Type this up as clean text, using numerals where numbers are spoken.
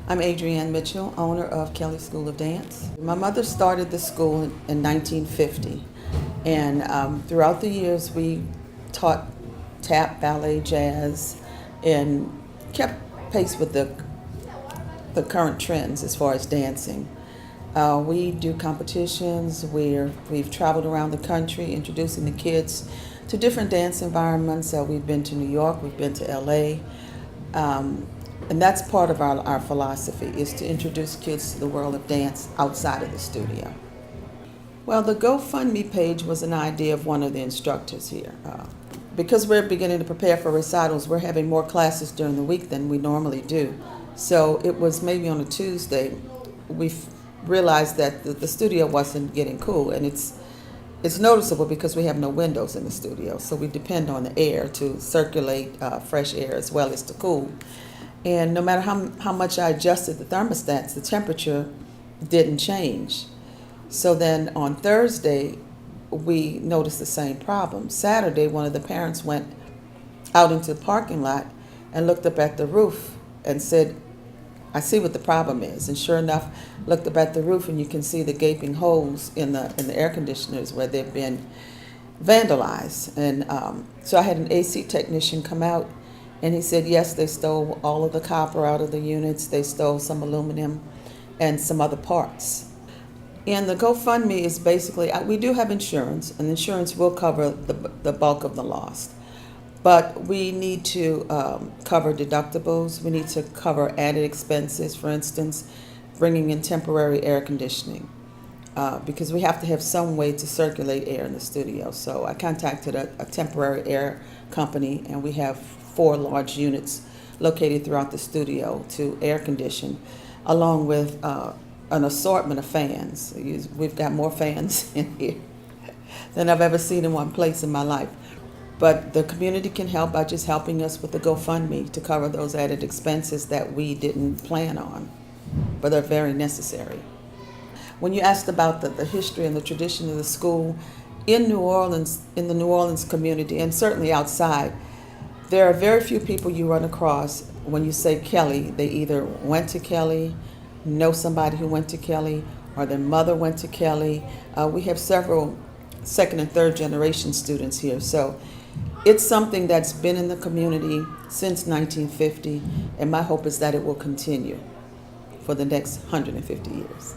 I'm Adrienne Mitchell, owner of Kelly School of Dance. My mother started the school in 1950, and throughout the years we taught tap, ballet, jazz, and kept pace with the current trends as far as dancing. We do competitions where we've traveled around the country introducing the kids to different dance environments. We've been to New York, we've been to LA. And that's part of our philosophy, is to introduce kids to the world of dance outside of the studio. Well, the GoFundMe page was an idea of one of the instructors here. Because we're beginning to prepare for recitals, we're having more classes during the week than we normally do. So it was maybe on a Tuesday, we realized that the studio wasn't getting cool, and it's noticeable because we have no windows in the studio, so we depend on the air to circulate fresh air as well as to cool. And no matter how much I adjusted the thermostats, the temperature didn't change. So then on Thursday, we noticed the same problem. Saturday, one of the parents went out into the parking lot and looked up at the roof and said, "I see what the problem is." And sure enough, looked up at the roof and you can see the gaping holes in the air conditioners where they've been vandalized. And so I had an AC technician come out, and he said, yes, they stole all of the copper out of the units, they stole some aluminum and some other parts. And the GoFundMe is basically, we do have insurance, and insurance will cover the bulk of the loss. But we need to cover deductibles, we need to cover added expenses, for instance, bringing in temporary air conditioning, because we have to have some way to circulate air in the studio. So I contacted a temporary air company, and we have 4 large units located throughout the studio to air condition, along with an assortment of fans. We've got more fans in here than I've ever seen in one place in my life. But the community can help by just helping us with the GoFundMe to cover those added expenses that we didn't plan on, but are very necessary. When you asked about the history and the tradition of the school, in New Orleans, in the New Orleans community, and certainly outside, there are very few people you run across when you say Kelly. They either went to Kelly, know somebody who went to Kelly, or their mother went to Kelly. We have several second and third generation students here. So it's something that's been in the community since 1950, and my hope is that it will continue for the next 150 years.